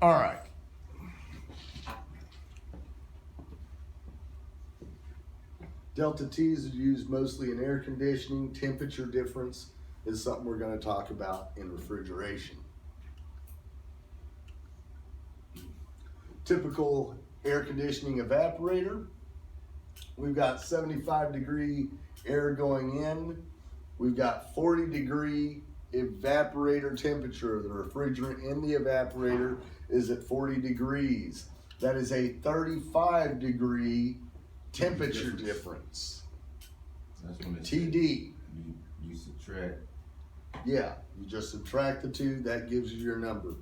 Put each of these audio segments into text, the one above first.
All right. Delta T's are used mostly in air conditioning. Temperature difference is something we're going to talk about in refrigeration. Typical air conditioning evaporator. We've got 75-degree air going in. We've got 40-degree evaporator temperature. The refrigerant in the evaporator is at 40 degrees. That is a 35-degree temperature difference. That's when TD. You subtract. Yeah, you just subtract the two, that gives you your number.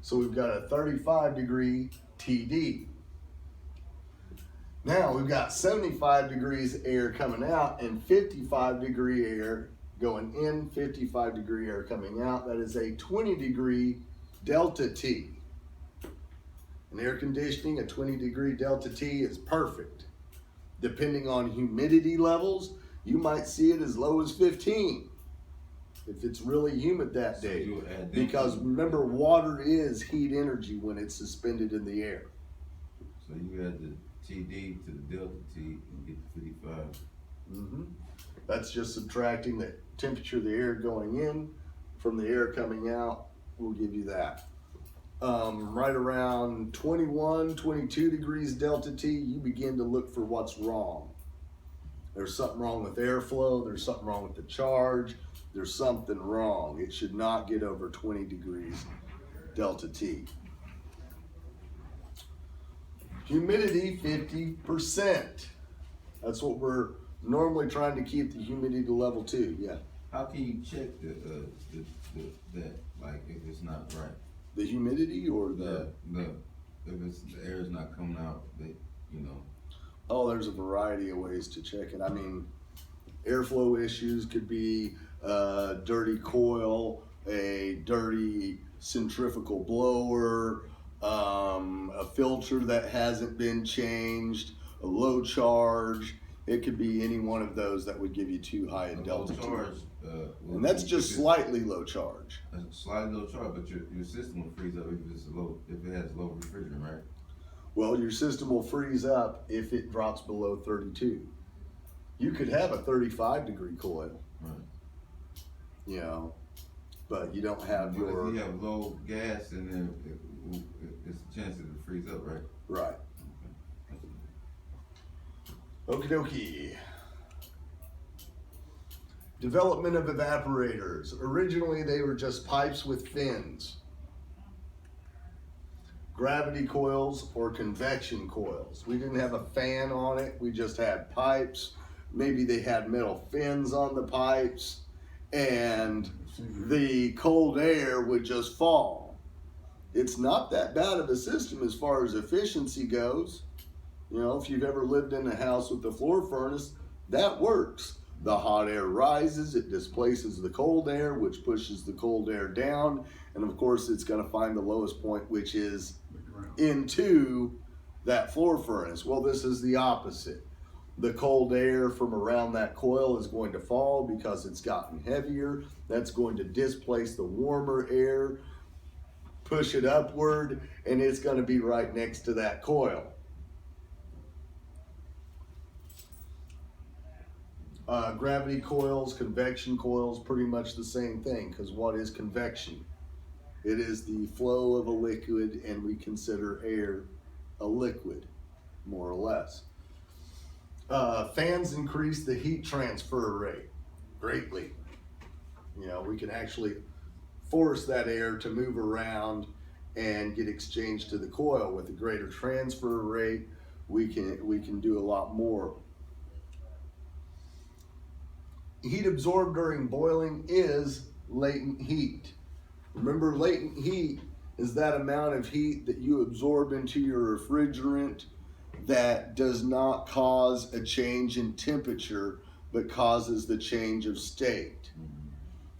So we've got a 35-degree TD. Now we've got 75 degrees air coming out and 55-degree air going in, 55-degree air coming out. That is a 20-degree delta T. In air conditioning, a 20-degree delta T is perfect. Depending on humidity levels, you might see it as low as 15 if it's really humid that day. Because remember, water is heat energy when it's suspended in the air. So you add the TD to the delta T and get the 55. That's just subtracting the temperature of the air going in from the air coming out. We'll give you that. Right around 21, 22 degrees delta T, you begin to look for what's wrong. There's something wrong with airflow. There's something wrong with the charge. There's something wrong. It should not get over 20 degrees delta T. Humidity, 50%. That's what we're normally trying to keep the humidity level to. Yeah. How can you check that, like, if it's not right? The humidity or if the air is not coming out, you know. Oh, there's a variety of ways to check it. I mean, airflow issues could be a dirty coil, a dirty centrifugal blower, a filter that hasn't been changed, a low charge. It could be any one of those that would give you too high a delta T. And that's just slightly low charge. Slightly low charge, but your system will freeze up if it has low refrigerant, right? Well, your system will freeze up if it drops below 32. You could have a 35-degree coil, right? You know, but you don't have If you have low gas, and then it's a chance that it freeze up, right? Right. Okie dokie. Development of evaporators. Originally, they were just pipes with fins. Gravity coils or convection coils. We didn't have a fan on it. We just had pipes. Maybe they had metal fins on the pipes, and the cold air would just fall. It's not that bad of a system as far as efficiency goes. You know, if you've ever lived in a house with a floor furnace, that works. The hot air rises, it displaces the cold air, which pushes the cold air down, and of course it's going to find the lowest point, which is into that floor furnace. Well, this is the opposite. The cold air from around that coil is going to fall because it's gotten heavier. That's going to displace the warmer air, push it upward, and it's going to be right next to that coil. Gravity coils, convection coils, pretty much the same thing, because what is convection? It is the flow of a liquid, and we consider air a liquid, more or less. Fans increase the heat transfer rate greatly. You know, we can actually force that air to move around and get exchanged to the coil. With a greater transfer rate, we can do a lot more. Heat absorbed during boiling is latent heat. Remember, latent heat is that amount of heat that you absorb into your refrigerant that does not cause a change in temperature, but causes the change of state.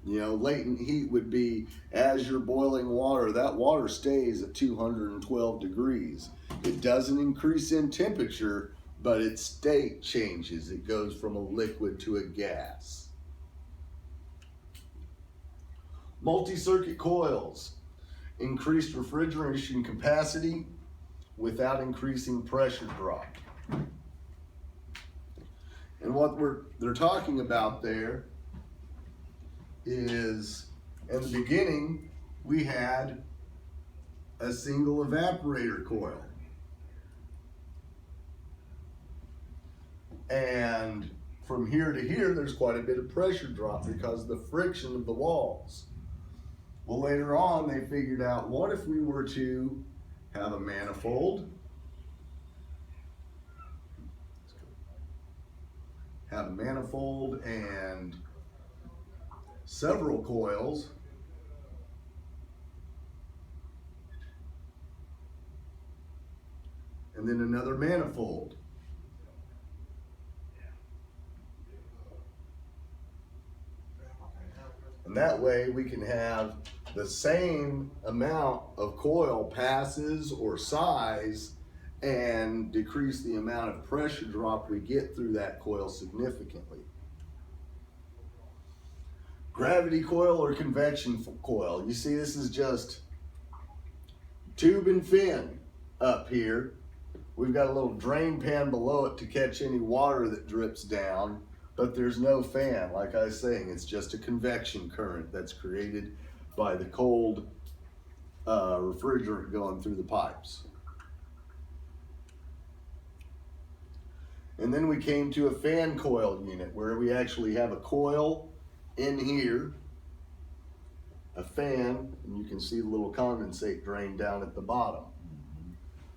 You know, latent heat would be, as you're boiling water, that water stays at 212 degrees. It doesn't increase in temperature, but its state changes. It goes from a liquid to a gas. Multi-circuit coils. increased refrigeration capacity without increasing pressure drop. And what they're talking about there is, in the beginning, we had a single evaporator coil. And from here to here, there's quite a bit of pressure drop because of the friction of the walls. Well, later on, they figured out, what if we were to have a manifold, and several coils, and then another manifold. And that way we can have the same amount of coil passes or size and decrease the amount of pressure drop we get through that coil significantly. Gravity coil or convection coil. You see, this is just tube and fin up here. We've got a little drain pan below it to catch any water that drips down, but there's no fan. Like I was saying, it's just a convection current that's created by the cold refrigerant going through the pipes. And then we came to a fan coil unit where we actually have a coil in here, a fan, and you can see the little condensate drain down at the bottom.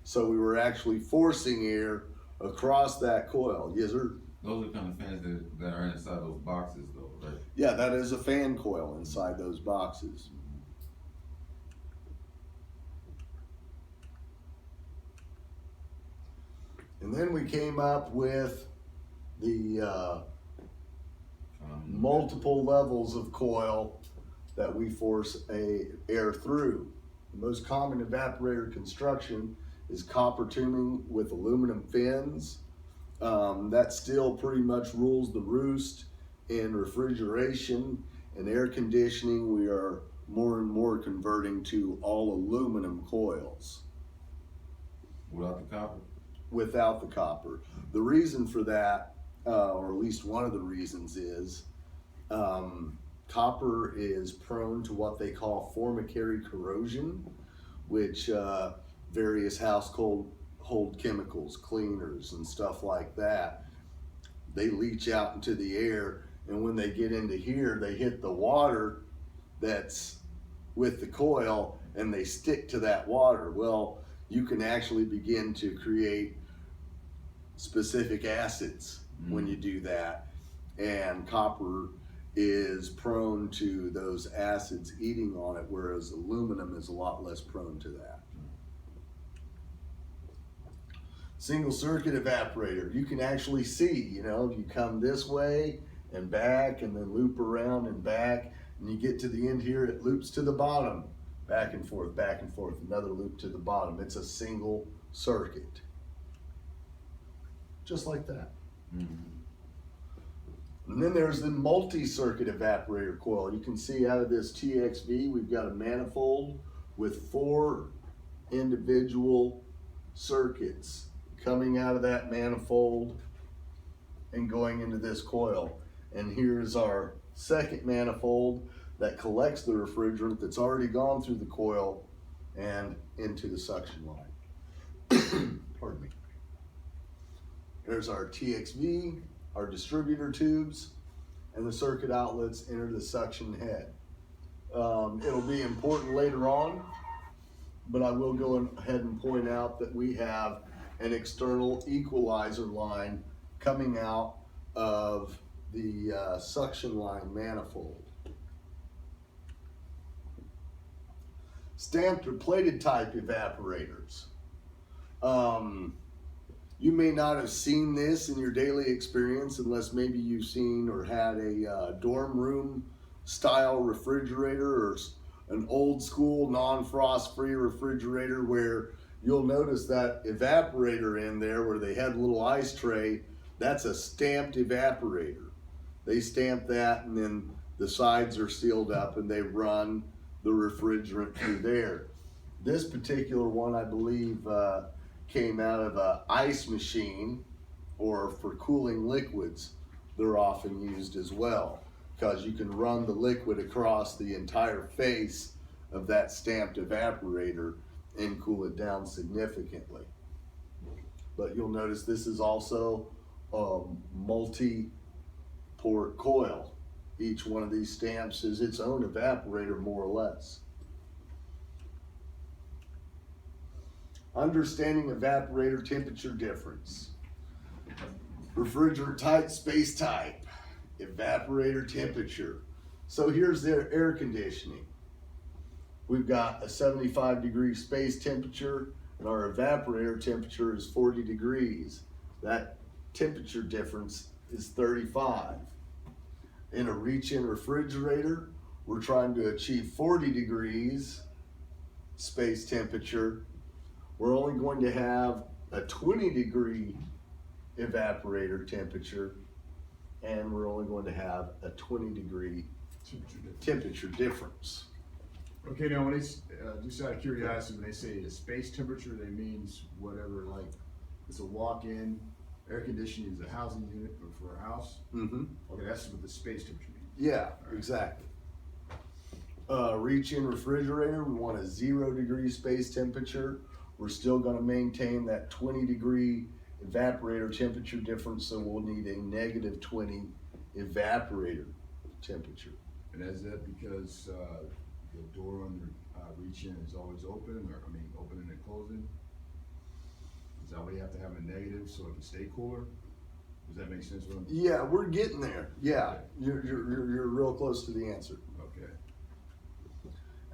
So we were actually forcing air across that coil. Yes, sir? Those are kind of fans that are inside those boxes though, right? Yeah, that is a fan coil inside those boxes. And then we came up with the multiple levels of coil that we force air through. The most common evaporator construction is copper tubing with aluminum fins. That still pretty much rules the roost in refrigeration and air conditioning. We are more and more converting to all aluminum coils. Without the copper? Without the copper. The reason for that, or at least one of the reasons, is copper is prone to what they call formicary corrosion, which various household chemicals, cleaners and stuff like that, they leach out into the air, and when they get into here, they hit the water that's with the coil and they stick to that water. Well, you can actually begin to create specific acids when you do that, and copper is prone to those acids eating on it, whereas aluminum is a lot less prone to that. Single circuit evaporator, you can actually see, you know, if you come this way and back and then loop around and back, and you get to the end here, it loops to the bottom, back and forth, another loop to the bottom. It's a single circuit. Just like that. And then there's the multi-circuit evaporator coil. You can see out of this TXV, we've got a manifold with 4 individual circuits coming out of that manifold and going into this coil. And here's our second manifold that collects the refrigerant that's already gone through the coil and into the suction line. Pardon me. There's our TXV, our distributor tubes, and the circuit outlets enter the suction head. It'll be important later on, but I will go ahead and point out that we have an external equalizer line coming out of the suction line manifold. Stamped or plated type evaporators. You may not have seen this in your daily experience unless maybe you've seen or had a dorm room style refrigerator or an old school non-frost free refrigerator, where you'll notice that evaporator in there where they had a little ice tray. That's a stamped evaporator. They stamp that, and then the sides are sealed up and they run the the refrigerant through there. This particular one, I believe, came out of a ice machine, or for cooling liquids, they're often used as well, because you can run the liquid across the entire face of that stamped evaporator and cool it down significantly. But you'll notice this is also a multi-port coil. Each one of these stamps is its own evaporator, more or less. Understanding evaporator temperature difference. Refrigerant type, space type, evaporator temperature. So here's their air conditioning. We've got a 75-degree space temperature, and our evaporator temperature is 40 degrees. That temperature difference is 35. In a reach-in refrigerator, we're trying to achieve 40 degrees space temperature. We're only going to have a 20-degree evaporator temperature, and we're only going to have a 20-degree temperature difference. Okay, now when it's, just out of curiosity, when they say the space temperature, they means whatever, like, it's a walk-in, air conditioning is a housing unit for a house? Mm-hmm. Okay, that's what the space temperature means. Yeah, exactly. Reach-in refrigerator, we want a 0-degree space temperature. We're still gonna maintain that 20-degree evaporator temperature difference, so we'll need a -20 evaporator temperature. And is that because, the door on the, reach-in is always open, or, I mean, opening and closing? Is that why you have to have a negative so it can stay cooler? Does that make sense? What I'm? Yeah, we're getting there. Yeah, you're real close to the answer. Okay.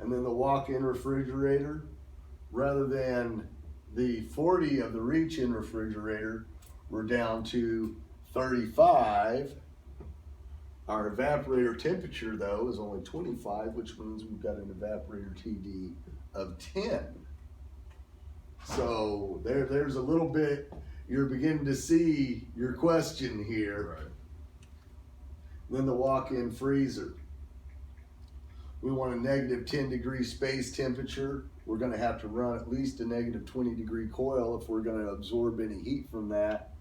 And then the walk-in refrigerator, rather than the 40 of the reach-in refrigerator, we're down to 35. Our evaporator temperature, though, is only 25, which means we've got an evaporator TD of 10. So there's a little bit, you're beginning to see your question here. Right. Then the walk-in freezer. We want a -10-degree space temperature. We're gonna have to run at least a -20-degree coil if we're gonna absorb any heat from that.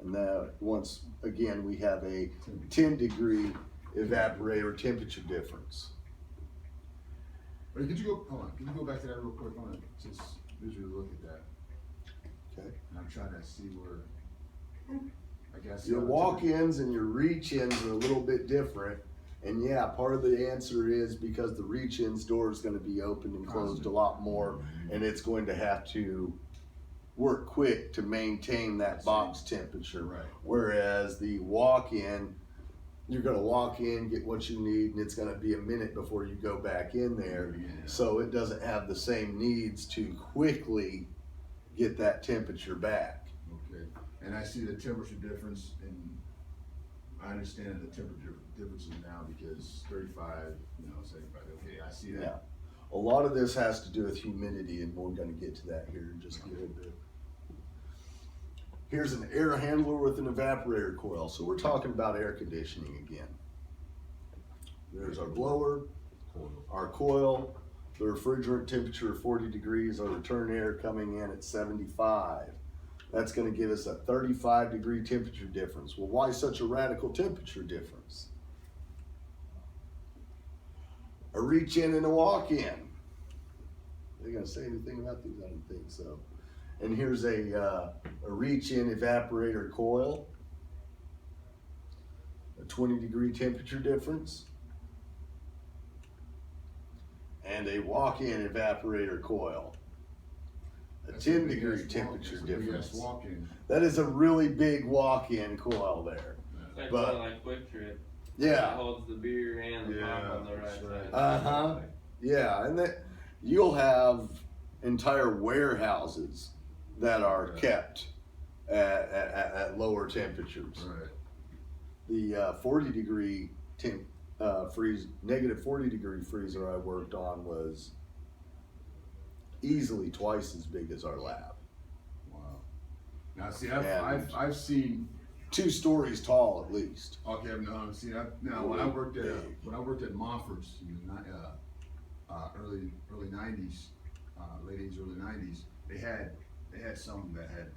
And once again, we have a 10-degree evaporator temperature difference. Wait, could you go, hold on, could you go back to that real quick? I wanna just visually look at that. Okay. And I'm trying to see where, I guess. Your walk-ins and your reach-ins are a little bit different. And yeah, part of the answer is because the reach-ins door is gonna be opened and closed a lot more, and it's going to have to work quick to maintain that box temperature. Right. Whereas the walk-in, you're gonna walk in, get what you need, and it's gonna be a minute before you go back in there. Yeah. So it doesn't have the same needs to quickly get that temperature back. Okay, and I see the temperature difference, and I understand the temperature differences now because 35, 75, okay, I see that. Yeah. A lot of this has to do with humidity, and we're gonna get to that here in just a little bit. Here's an air handler with an evaporator coil. So we're talking about air conditioning again. There's our blower, our coil, the refrigerant temperature of 40 degrees, our return air coming in at 75. That's gonna give us a 35-degree temperature difference. Well, why such a radical temperature difference? A reach in and a walk in. Are they gonna say anything about these? I don't think so. And here's a reach in evaporator coil. A 20-degree temperature difference. And a walk in evaporator coil. A 10-degree temperature difference. That is a really big walk in coil there. It's But- actually like Quick Trip. Yeah. It holds the beer and the pop on the right side. Uh-huh. Yeah, and that you'll have entire warehouses that are kept at lower temperatures. Right. The 40-degree negative 40-degree freezer I worked on was easily twice as big as our lab. Wow. Now, see, I've seen. 2 stories tall at least. Okay, no, see, now when I worked at Montford's, early '90s, late '80s, early '90s, they had some that had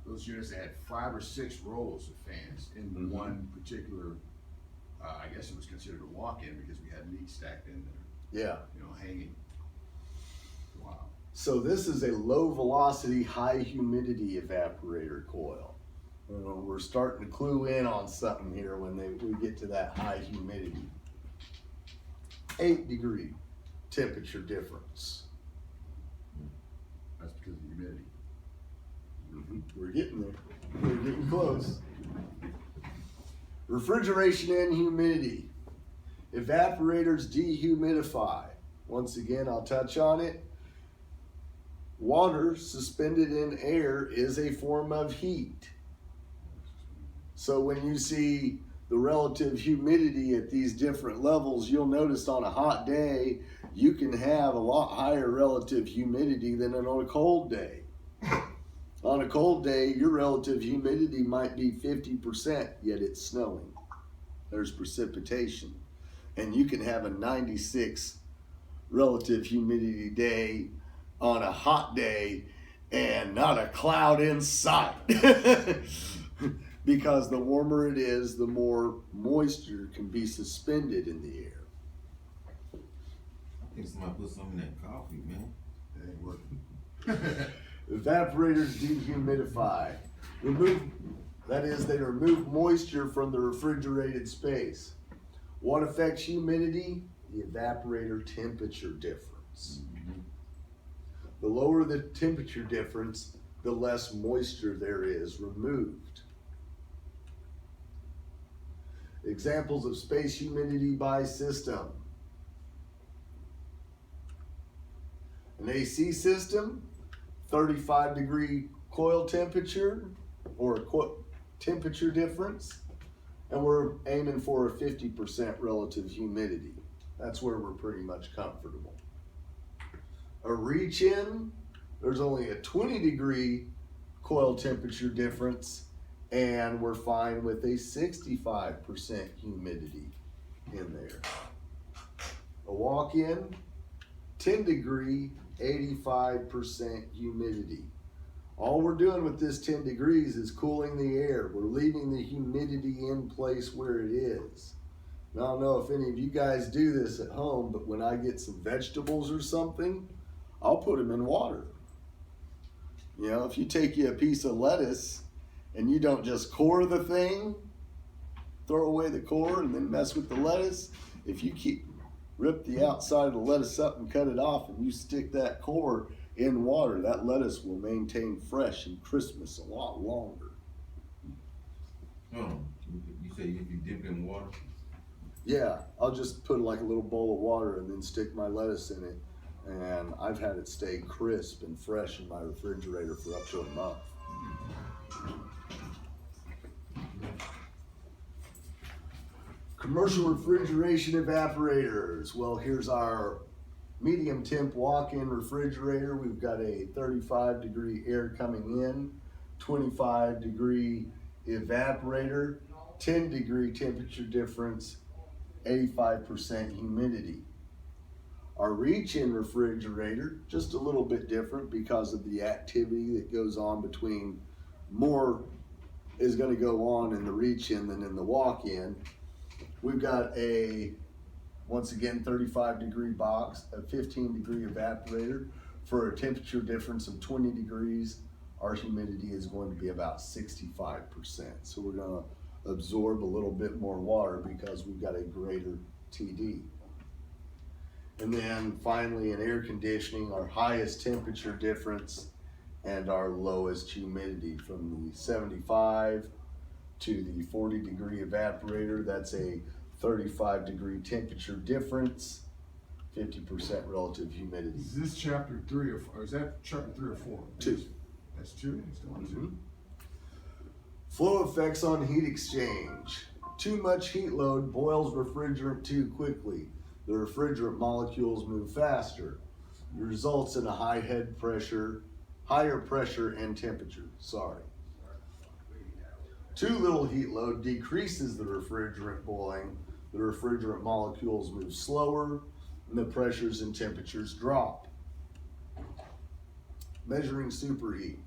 those units that had 5 or 6 rows of fans in Mhm. one particular. I guess it was considered a walk-in because we had meat stacked in there, Yeah. you know, hanging. Wow. So this is a low velocity, high humidity evaporator coil. We're starting to clue in on something here when we get to that high humidity. 8-degree temperature difference. That's because of the humidity. We're getting there. We're getting close. Refrigeration and humidity. Evaporators dehumidify. Once again, I'll touch on it. Water suspended in air is a form of heat. So when you see the relative humidity at these different levels, you'll notice on a hot day, you can have a lot higher relative humidity than on a cold day. On a cold day, your relative humidity might be 50%, yet it's snowing. There's precipitation. And you can have a 96 relative humidity day on a hot day and not a cloud in sight. Because the warmer it is, the more moisture can be suspended in the air. I think somebody put some in that coffee, man. It ain't working. Evaporators dehumidify. That is, they remove moisture from the refrigerated space. What affects humidity? The evaporator temperature difference. The lower the temperature difference, the less moisture there is removed. Examples of space humidity by system. An AC system, 35-degree coil temperature or temperature difference, and we're aiming for a 50% relative humidity. That's where we're pretty much comfortable. A reach-in, there's only a 20-degree coil temperature difference, and we're fine with a 65% humidity in there. A walk-in, 10-degree, 85% humidity. All we're doing with this 10 degrees is cooling the air. We're leaving the humidity in place where it is. Now, I don't know if any of you guys do this at home, but when I get some vegetables or something, I'll put them in water. You know, if you take you a piece of lettuce and you don't just core the thing, throw away the core and then mess with the lettuce, if you rip the outside of the lettuce up and cut it off and you stick that core in water, that lettuce will maintain fresh and crispness a lot longer. Oh, you say if you dip it in water? Yeah, I'll just put like a little bowl of water and then stick my lettuce in it, and I've had it stay crisp and fresh in my refrigerator for up to a month. Commercial refrigeration evaporators. Well, here's our medium temp walk-in refrigerator. We've got a 35-degree air coming in, 25-degree evaporator, 10-degree temperature difference, 85% humidity. Our reach-in refrigerator, just a little bit different because of the activity that goes on between, more is going to go on in the reach-in than in the walk-in. We've got a, once again, 35-degree box, a 15-degree evaporator. For a temperature difference of 20 degrees, our humidity is going to be about 65%. So we're going to absorb a little bit more water because we've got a greater TD. And then finally in air conditioning, our highest temperature difference and our lowest humidity from the 75 to the 40-degree evaporator. That's a 35-degree temperature difference, 50% relative humidity. Is this chapter 3 or is that chapter 3 or 4? 2. That's 2? Still on 2? Flow effects on heat exchange. Too much heat load boils refrigerant too quickly. The refrigerant molecules move faster. It results in a higher pressure and temperature. Too little heat load decreases the refrigerant boiling, the refrigerant molecules move slower, and the pressures and temperatures drop. Measuring superheat.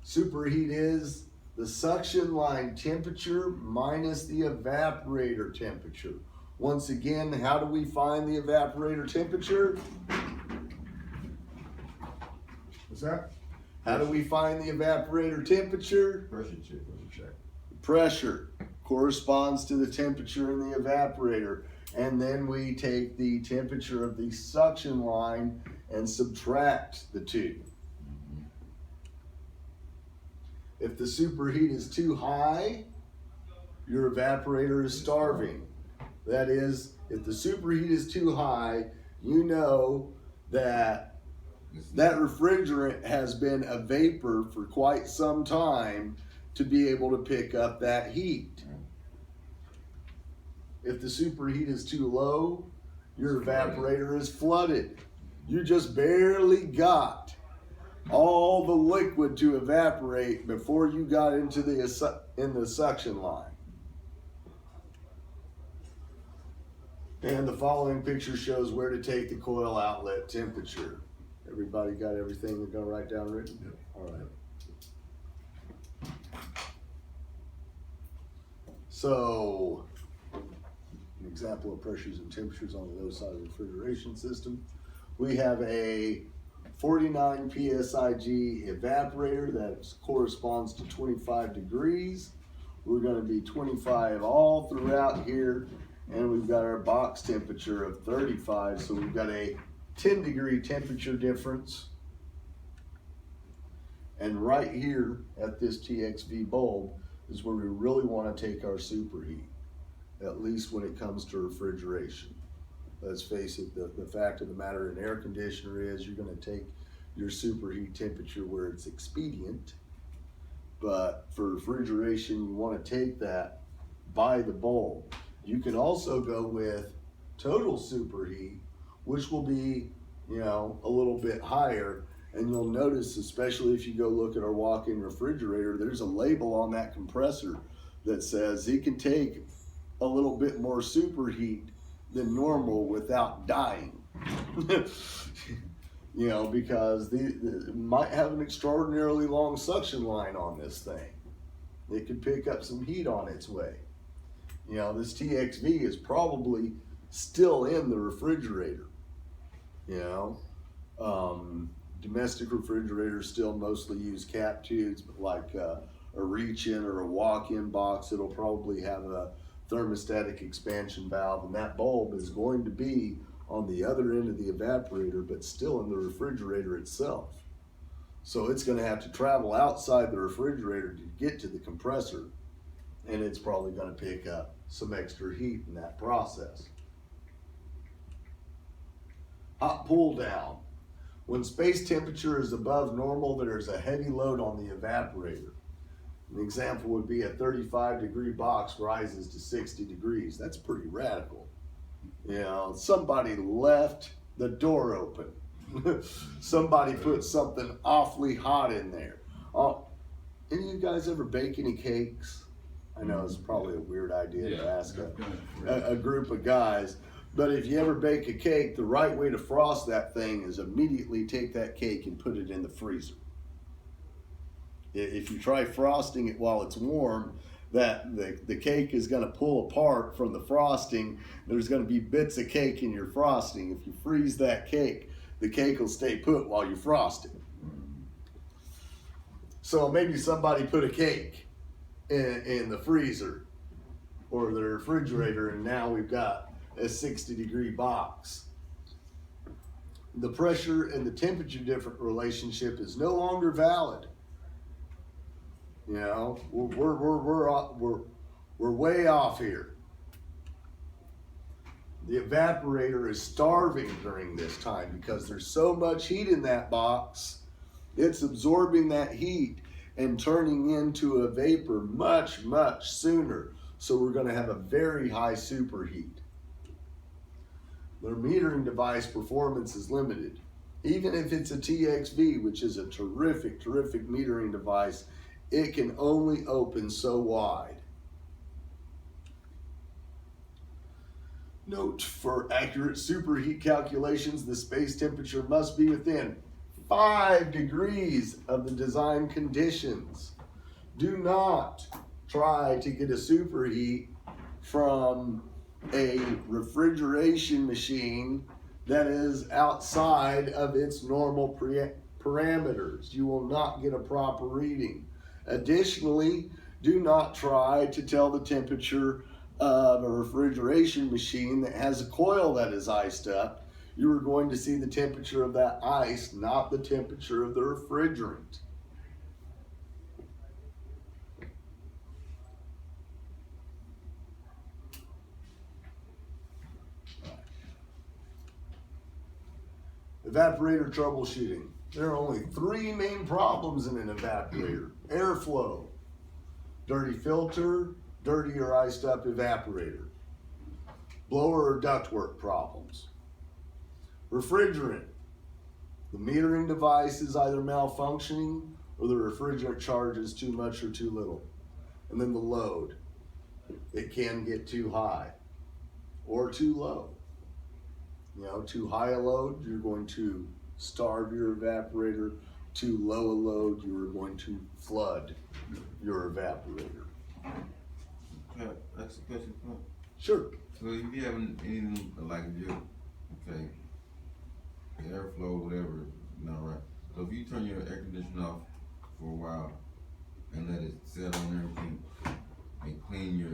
Superheat is the suction line temperature minus the evaporator temperature. Once again, how do we find the evaporator temperature? What's that? How do we find the evaporator temperature? Pressure check. Pressure corresponds to the temperature in the evaporator. And then we take the temperature of the suction line and subtract the two. If the superheat is too high, your evaporator is starving. That is, if the superheat is too high, you know that that refrigerant has been a vapor for quite some time to be able to pick up that heat. If the superheat is too low, your evaporator is flooded. You just barely got all the liquid to evaporate before you got into the suction line. And the following picture shows where to take the coil outlet temperature. Everybody got everything they're gonna write down written? Yep. All right. So, an example of pressures and temperatures on the low side of the refrigeration system. We have a 49 PSIG evaporator that corresponds to 25 degrees. We're gonna be 25 all throughout here, and we've got our box temperature of 35, so we've got a 10-degree temperature difference. And right here at this TXV bulb is where we really want to take our superheat, at least when it comes to refrigeration. Let's face it, the fact of the matter in air conditioner is you're going to take your superheat temperature where it's expedient, but for refrigeration you want to take that by the bulb. You can also go with total superheat, which will be, you know, a little bit higher. And you'll notice, especially if you go look at our walk-in refrigerator, there's a label on that compressor that says it can take a little bit more superheat than normal without dying. You know, because it might have an extraordinarily long suction line on this thing. It could pick up some heat on its way. You know, this TXV is probably still in the refrigerator. You know, domestic refrigerators still mostly use cap tubes, but like a reach-in or a walk-in box, it'll probably have a thermostatic expansion valve, and that bulb is going to be on the other end of the evaporator, but still in the refrigerator itself. So it's going to have to travel outside the refrigerator to get to the compressor, and it's probably going to pick up some extra heat in that process. Hot pull down. When space temperature is above normal, there's a heavy load on the evaporator. An example would be a 35-degree box rises to 60 degrees. That's pretty radical. You know, somebody left the door open. Somebody put something awfully hot in there. Any of you guys ever bake any cakes? I know it's probably a weird idea to ask a group of guys. But if you ever bake a cake, the right way to frost that thing is immediately take that cake and put it in the freezer. If you try frosting it while it's warm, the cake is going to pull apart from the frosting. There's going to be bits of cake in your frosting. If you freeze that cake, the cake will stay put while you frost it. So maybe somebody put a cake in the freezer or the refrigerator, and now we've got a 60-degree box. The pressure and the temperature different relationship is no longer valid. You know, we're way off here. The evaporator is starving during this time because there's so much heat in that box. It's absorbing that heat and turning into a vapor much, much sooner. So we're going to have a very high superheat. Their metering device performance is limited. Even if it's a TXV, which is a terrific, terrific metering device, it can only open so wide. Note, for accurate superheat calculations, the space temperature must be within 5 degrees of the design conditions. Do not try to get a superheat from a refrigeration machine that is outside of its normal parameters. You will not get a proper reading. Additionally, do not try to tell the temperature of a refrigeration machine that has a coil that is iced up. You are going to see the temperature of that ice, not the temperature of the refrigerant. Evaporator troubleshooting. There are only 3 main problems in an evaporator. Airflow, dirty filter, dirty or iced up evaporator. Blower or ductwork problems. Refrigerant. The metering device is either malfunctioning or the refrigerant charge is too much or too little. And then the load. It can get too high or too low. You know, too high a load, you're going to starve your evaporator. Too low a load, you are going to flood your evaporator. Okay, that's a question. Sure. So if you haven't anything like if you're, okay, the airflow, whatever, not right. So if you turn your air conditioner off for a while and let it set on everything and clean your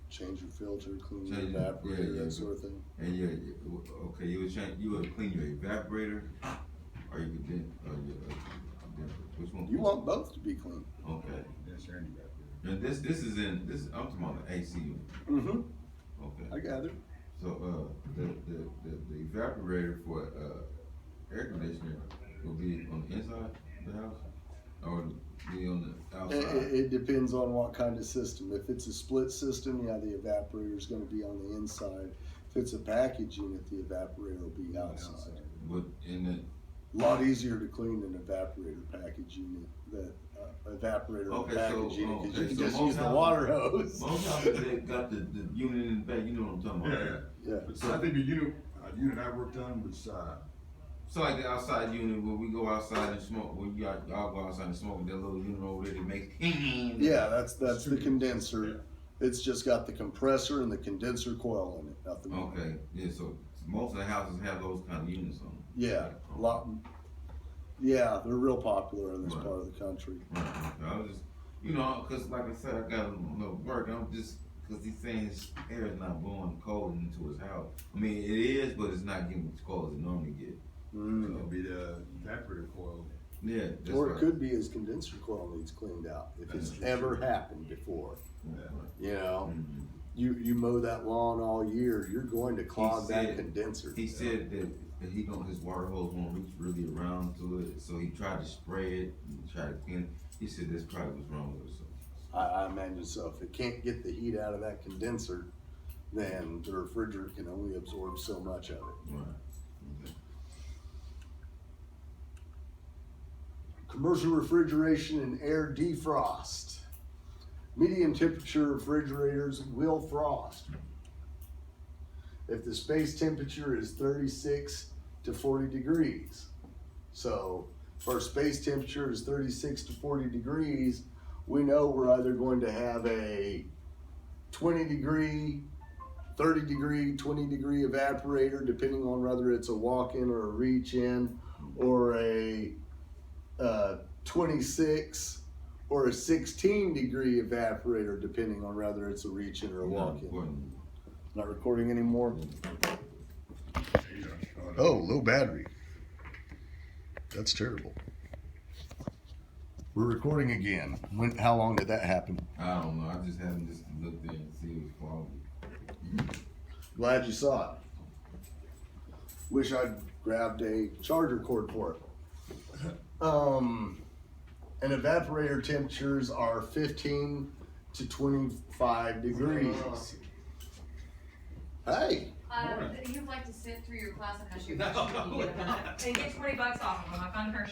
Change your filter, clean your Change- evaporator, yeah, that sort of thing. and okay, you would clean your evaporator, or you could then, which one? You want both to be clean. Okay, That's your evaporator. and this is I'm talking about the AC unit. Mm-hmm. Okay. I gather. So, the evaporator for, air conditioner will be on the inside of the house, or be on the outside? It depends on what kind of system. If it's a split system, yeah, the evaporator is going to be on the inside. If it's a package unit, the evaporator will be outside. But in the, A lot easier to clean an evaporator package unit than evaporator Okay, package so, unit, because you okay, can so just most use the houses- water hose. most houses, they got the unit in the back, you know what I'm talking about? Yeah. Yeah. So I think the unit I worked on was, So like the outside unit, where we go outside and smoke, when y'all go outside and smoke, that little unit over there that makes. Yeah, that's the condenser. It's just got the compressor and the condenser coil in it, nothing more. Okay, yeah, so most of the houses have those kind of units on them. Yeah, a lot. Yeah, they're real popular in this Right. part of the country. Right, okay. I was just, cause like I said, I got a little work, I'm just, cause he's saying his air is not blowing cold into his house. I mean, it is, but it's not getting as cold as it normally get. Mm. it'll be the evaporator coil. Yeah, that's Or it right. could be his condenser coil needs cleaned out, if it's That's ever happened before. Right, right. You know, Mhm. you mow that lawn all year, you're going to clog that said- condenser. He said that his water hose won't reach really around to it, so he tried to spray it and try to clean it. He said that's probably what's wrong with it. So. I imagine so. If it can't get the heat out of that condenser, then the refrigerant can only absorb so much of it. Right. Okay. Commercial refrigeration and air defrost. Medium temperature refrigerators will frost. If the space temperature is 36 to 40 degrees. So if our space temperature is 36 to 40 degrees, we know we're either going to have a 20 degree, 30 degree, 20 degree evaporator, depending on whether it's a walk-in or a reach-in, or a 26 or a 16 degree evaporator, depending on whether it's a reach-in or a walk-in. Not recording anymore. Oh, low battery. That's terrible. We're recording again. How long did that happen? I don't know. I just haven't just looked there and see what's quality. Glad you saw it. Wish I'd grabbed a charger cord for it. And evaporator temperatures are 15 to 25 degrees. Hey. You'd like to sit through your class and have you. And get $20 off of them. I found her.